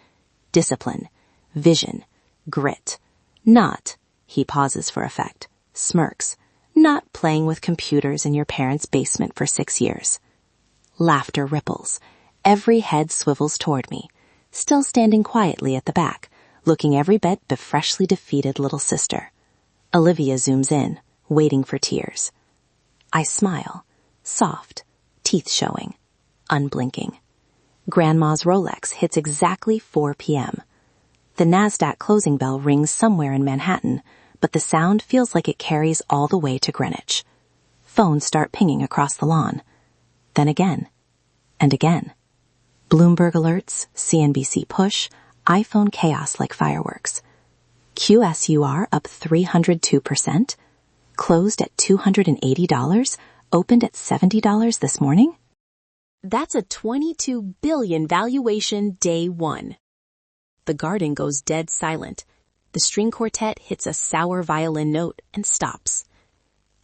Speaker 2: Discipline, vision, grit. Not, he pauses for effect, smirks, not playing with computers in your parents' basement for 6 years. Laughter ripples. Every head swivels toward me, still standing quietly at the back, looking every bit the freshly defeated little sister. Olivia zooms in, waiting for tears. I smile, soft, teeth showing, unblinking. Grandma's Rolex hits exactly 4 p.m. The NASDAQ closing bell rings somewhere in Manhattan, but the sound feels like it carries all the way to Greenwich. Phones start pinging across the lawn. Then again. And again. Bloomberg alerts, CNBC push, iPhone chaos like fireworks. QSUR up 302%, closed at $280, opened at $70 this morning? That's a $22 billion valuation day one. The garden goes dead silent. The string quartet hits a sour violin note and stops.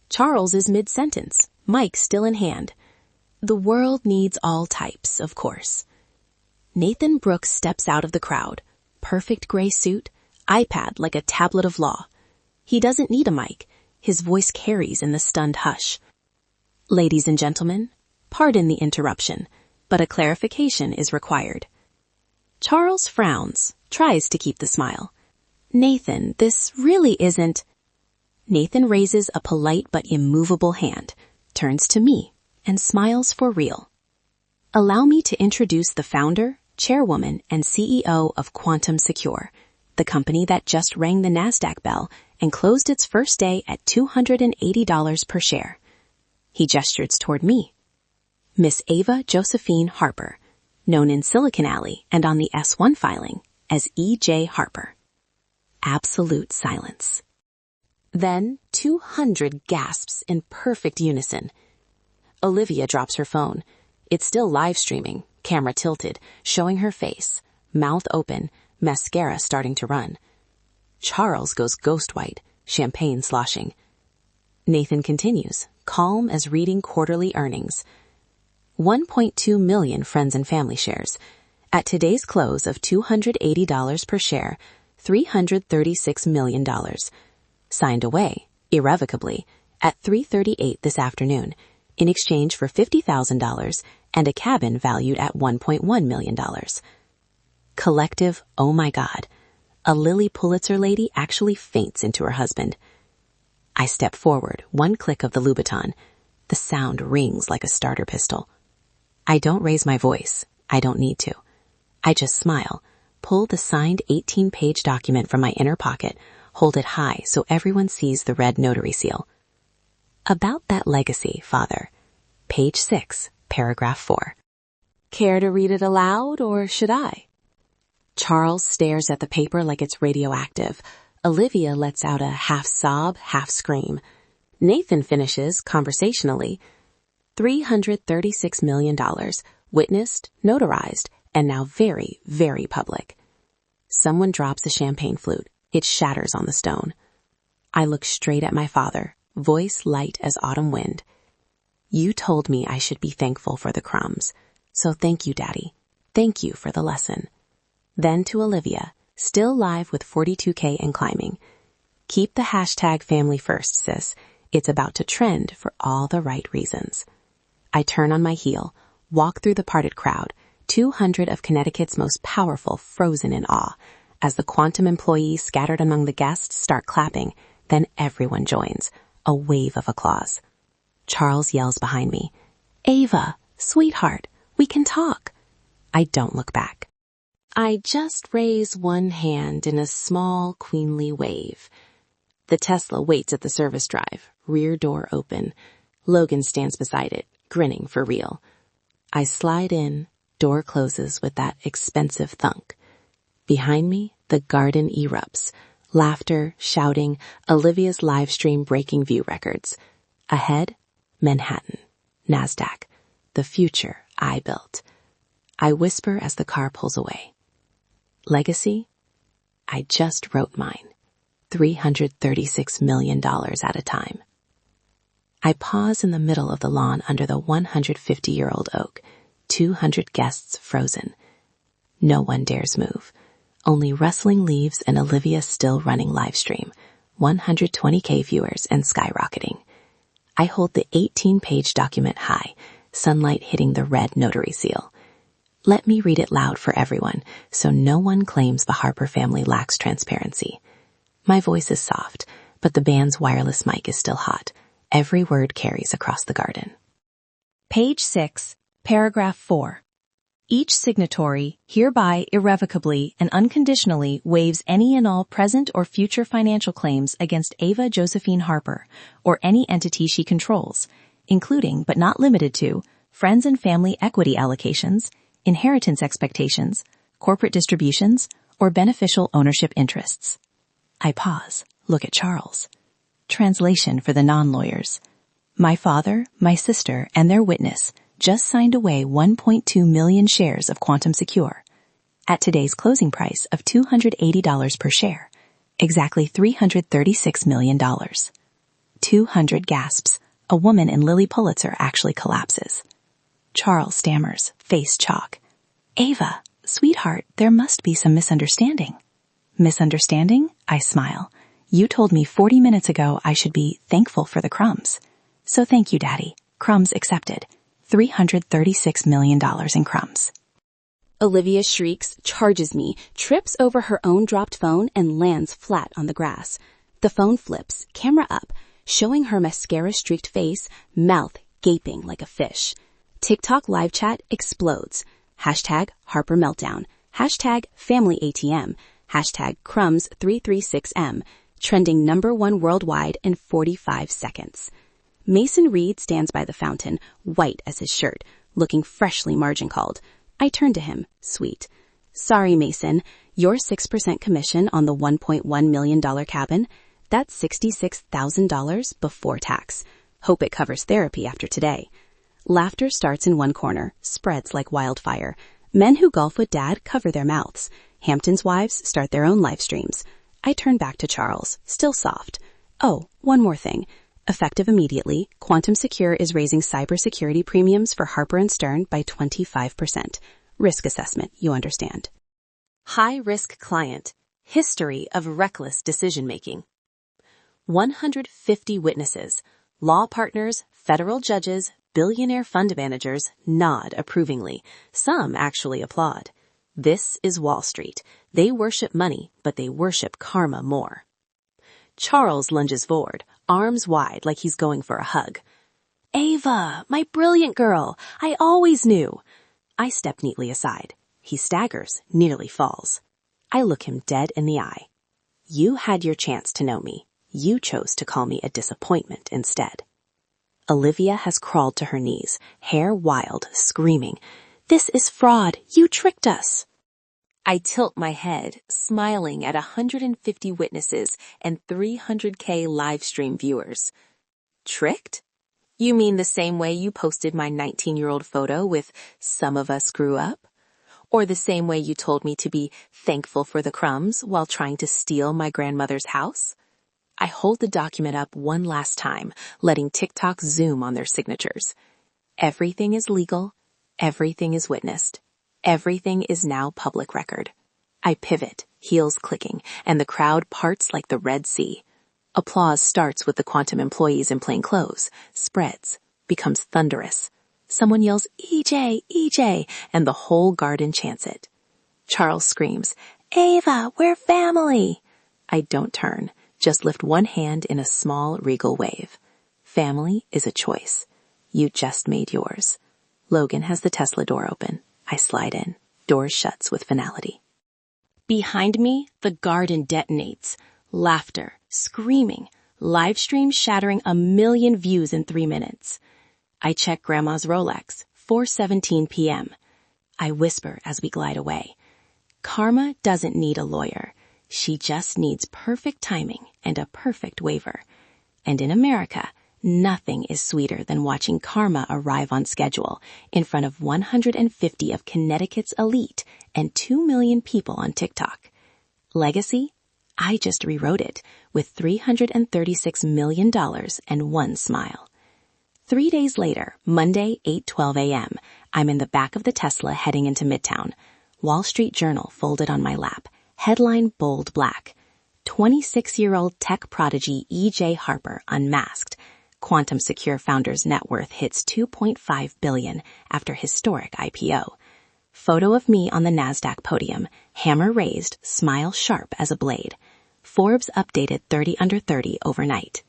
Speaker 2: Charles is mid-sentence, mic still in hand. The world needs all types, of course. Nathan Brooks steps out of the crowd. Perfect gray suit, iPad like a tablet of law. He doesn't need a mic. His voice carries in the stunned hush. Ladies and gentlemen, pardon the interruption, but a clarification is required. Charles frowns, tries to keep the smile. Nathan, this really isn't... Nathan raises a polite but immovable hand, turns to me, and smiles for real. Allow me to introduce the founder, chairwoman, and CEO of Quantum Secure, the company that just rang the NASDAQ bell and closed its first day at $280 per share. He gestures toward me. Miss Ava Josephine Harper, known in Silicon Alley and on the S1 filing as EJ Harper. Absolute silence. Then 200 gasps in perfect unison. Olivia drops her phone. It's still live streaming, camera tilted, showing her face, mouth open, mascara starting to run. Charles goes ghost white, champagne sloshing. Nathan continues, calm as reading quarterly earnings. 1.2 million friends and family shares. At today's close of $280 per share, $336 million. Signed away, irrevocably, at 3:38 this afternoon, in exchange for $50,000 and a cabin valued at $1.1 million. Collective, oh my God. A Lily Pulitzer lady actually faints into her husband. I step forward, one click of the Louboutin. The sound rings like a starter pistol. I don't raise my voice. I don't need to. I just smile, pull the signed 18-page document from my inner pocket, hold it high so everyone sees the red notary seal. About that legacy, Father.
Speaker 1: Page 6, paragraph 4. Care to read it aloud, or should I? Charles stares at the paper like it's radioactive. Olivia lets out a half sob, half scream. Nathan finishes conversationally. $336 million, witnessed, notarized, and now very, very public. Someone drops a champagne flute. It shatters on the stone. I look straight at my father, voice light as autumn wind. You told me I should be thankful for the crumbs. So thank you, Daddy. Thank you for the lesson. Then to Olivia, still live with 42K and climbing. Keep the hashtag family first, sis. It's about to trend for all the right reasons. I turn on my heel, walk through the parted crowd, 200 of Connecticut's most powerful frozen in awe. As the Quantum employees scattered among the guests start clapping, then everyone joins, a wave of applause. Charles yells behind me, Ava, sweetheart, we can talk. I don't look back. I just raise one hand in a small, queenly wave. The Tesla waits at the service drive, rear door open. Logan stands beside it, grinning for real. I slide in, door closes with that expensive thunk. Behind me, the garden erupts. Laughter, shouting, Olivia's live stream breaking view records. Ahead, Manhattan, NASDAQ, the future I built. I whisper as the car pulls away. Legacy? I just wrote mine. $336 million at a time. I pause in the middle of the lawn under the 150-year-old oak, 200 guests frozen. No one dares move. Only rustling leaves and Olivia still running live stream, 120K viewers and skyrocketing. I hold the 18-page document high, sunlight hitting the red notary seal. Let me read it loud for everyone, so no one claims the Harper family lacks transparency. My voice is soft, but the band's wireless mic is still hot. Every word carries across the garden.
Speaker 2: Page 6, paragraph 4. Each signatory hereby irrevocably and unconditionally waives any and all present or future financial claims against Ava Josephine Harper or any entity she controls, including but not limited to friends and family equity allocations, inheritance expectations, corporate distributions, or beneficial ownership interests. I pause, look at Charles. Translation for the non-lawyers. My father, my sister, and their witness just signed away 1.2 million shares of Quantum Secure at today's closing price of $280 per share, exactly $336 million. 200 gasps. A woman in Lily Pulitzer actually collapses. Charles stammers, face chalk. Ava, sweetheart, there must be some misunderstanding. Misunderstanding? I smile. You told me 40 minutes ago I should be thankful for the crumbs. So thank you, Daddy. Crumbs accepted. $336 million in crumbs.
Speaker 1: Olivia shrieks, charges me, trips over her own dropped phone, and lands flat on the grass. The phone flips, camera up, showing her mascara-streaked face, mouth gaping like a fish. TikTok live chat explodes. Hashtag Harper Meltdown. Hashtag Family ATM. Hashtag Crumbs336M. Trending #1 worldwide in 45 seconds. Mason Reed stands by the fountain, white as his shirt, looking freshly margin called. I turn to him, sweet. Sorry, Mason, your 6% commission on the $1.1 million cabin, that's $66,000 before tax. Hope it covers therapy after today. Laughter starts in one corner, spreads like wildfire. Men who golf with Dad cover their mouths. Hampton's wives start their own live streams. I turn back to Charles, still soft. Oh, one more thing. Effective immediately, Quantum Secure is raising cybersecurity premiums for Harper & Stern by 25%. Risk assessment, you understand. High-risk client. History of reckless decision-making. 150 witnesses. Law partners, federal judges, billionaire fund managers nod approvingly. Some actually applaud. This is Wall Street. They worship money, but they worship karma more. Charles lunges forward, arms wide like he's going for a hug. Ava, my brilliant girl, I always knew. I step neatly aside. He staggers, nearly falls. I look him dead in the eye. You had your chance to know me. You chose to call me a disappointment instead. Olivia has crawled to her knees, hair wild, screaming, "This is fraud! You tricked us!" I tilt my head, smiling at 150 witnesses and 300K live stream viewers. Tricked? You mean the same way you posted my 19-year-old photo with "Some of us grew up"? Or the same way you told me to be thankful for the crumbs while trying to steal my grandmother's house? I hold the document up one last time, letting TikTok zoom on their signatures. Everything is legal. Everything is witnessed. Everything is now public record. I pivot, heels clicking, and the crowd parts like the Red Sea. Applause starts with the Quantum employees in plain clothes, spreads, becomes thunderous. Someone yells, "EJ, EJ," and the whole garden chants it. Charles screams, "Ava, we're family!" I don't turn, just lift one hand in a small, regal wave. Family is a choice. You just made yours. Logan has the Tesla door open. I slide in. Door shuts with finality. Behind me, the garden detonates. Laughter, screaming, live stream shattering 1 million views in 3 minutes. I check Grandma's Rolex, 4:17 p.m. I whisper as we glide away. Karma doesn't need a lawyer. She just needs perfect timing and a perfect waiver. And in America, nothing is sweeter than watching karma arrive on schedule in front of 150 of Connecticut's elite and 2 million people on TikTok. Legacy? I just rewrote it with $336 million and one smile. 3 days later, Monday, 8:12 a.m., I'm in the back of the Tesla heading into Midtown. Wall Street Journal folded on my lap. Headline bold black. 26-year-old tech prodigy EJ Harper unmasked. Quantum Secure founder's net worth hits $2.5 billion after historic IPO. Photo of me on the NASDAQ podium, hammer raised, smile sharp as a blade. Forbes updated 30 under 30 overnight.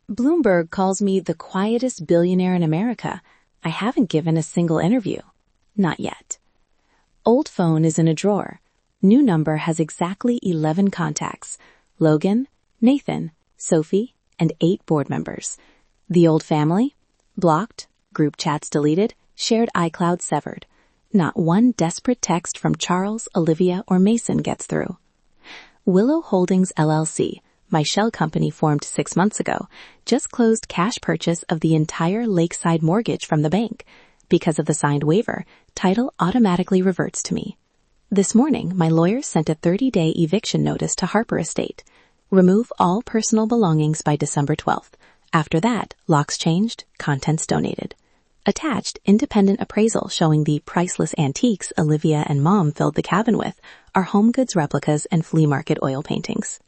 Speaker 1: Bloomberg calls me the quietest billionaire in America. I haven't given a single interview. Not yet. Old phone is in a drawer. New number has exactly 11 contacts. Logan, Nathan, Sophie, and 8 board members. The old family? Blocked, group chats deleted, shared iCloud severed. Not one desperate text from Charles, Olivia, or Mason gets through. Willow Holdings LLC, my shell company formed 6 months ago, just closed cash purchase of the entire Lakeside mortgage from the bank. Because of the signed waiver, title automatically reverts to me. This morning, my lawyer sent a 30-day eviction notice to Harper Estate. Remove all personal belongings by December 12th. After that, locks changed, contents donated. Attached, independent appraisal showing the priceless antiques Olivia and Mom filled the cabin with are home goods replicas and flea market oil paintings.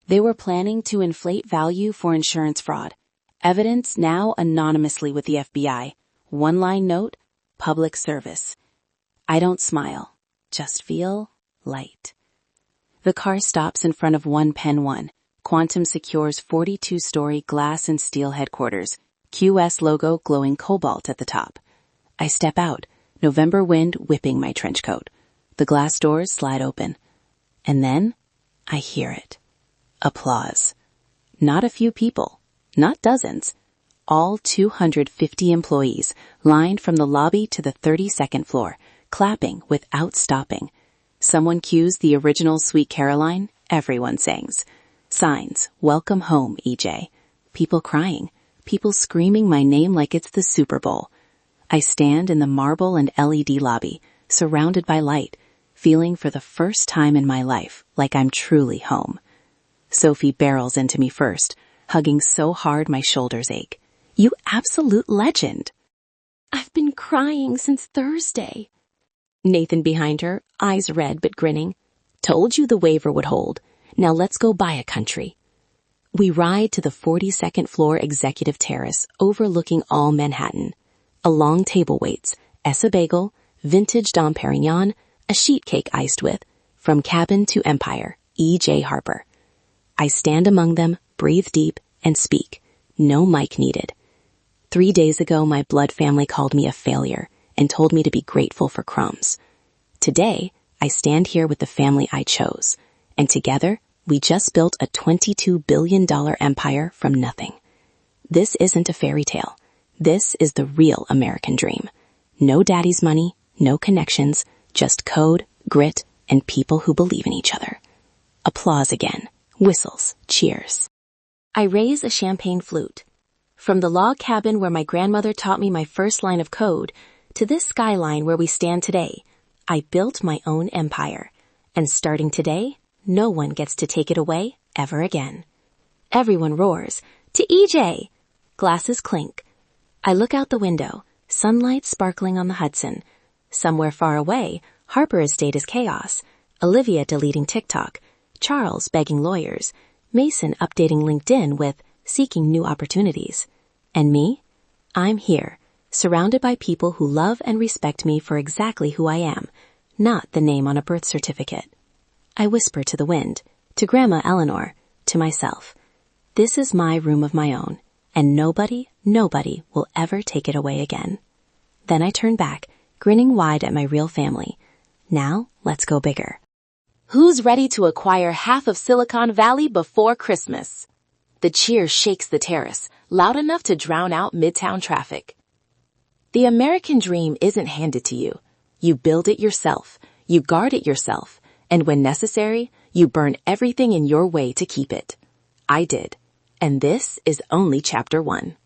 Speaker 1: They were planning to inflate value for insurance fraud. Evidence now anonymously with the FBI. One-line note, public service. I don't smile, just feel light. The car stops in front of 1 Pen 1. Quantum Secure's 42-story glass and steel headquarters. QS logo glowing cobalt at the top. I step out, November wind whipping my trench coat. The glass doors slide open. And then, I hear it. Applause. Not a few people, not dozens. All 250 employees lined from the lobby to the 32nd floor, clapping without stopping. Someone cues the original Sweet Caroline, everyone sings. Signs, welcome home, EJ. People crying. People screaming my name like it's the Super Bowl. I stand in the marble and LED lobby, surrounded by light, feeling for the first time in my life like I'm truly home. Sophie barrels into me first, hugging so hard my shoulders ache. You absolute legend. I've been crying since Thursday. Nathan behind her, eyes red but grinning. Told you the waiver would hold. Now let's go buy a country. We ride to the 42nd floor executive terrace overlooking all Manhattan. A long table waits, Essa bagel, vintage Dom Perignon, a sheet cake iced with, from cabin to empire, EJ Harper. I stand among them, breathe deep, and speak. No mic needed. 3 days ago, my blood family called me a failure and told me to be grateful for crumbs. Today, I stand here with the family I chose, and together, we just built a $22 billion empire from nothing.
Speaker 2: This isn't a fairy tale. This is the real American dream. No daddy's money, no connections, just code, grit, and people who believe in each other. Applause again. Whistles. Cheers. I raise a champagne flute. From the log cabin where my grandmother taught me my first line of code to this skyline where we stand today, I built my own empire. And starting today, no one gets to take it away ever again. Everyone roars, "To EJ!" Glasses clink. I look out the window, sunlight sparkling on the Hudson. Somewhere far away, Harper Estate is chaos. Olivia deleting TikTok, Charles begging lawyers, Mason updating LinkedIn with seeking new opportunities. And me? I'm here, surrounded by people who love and respect me for exactly who I am, not the name on a birth certificate. I whisper to the wind, to Grandma Eleanor, to myself. This is my room of my own, and nobody will ever take it away again. Then I turn back, grinning wide at my real family. Now, let's go bigger. Who's ready to acquire half of Silicon Valley before Christmas? The cheer shakes the terrace, loud enough to drown out midtown traffic. The American dream isn't handed to you. You build it yourself, you guard it yourself, and when necessary, you burn everything in your way to keep it. I did. And this is only chapter 1.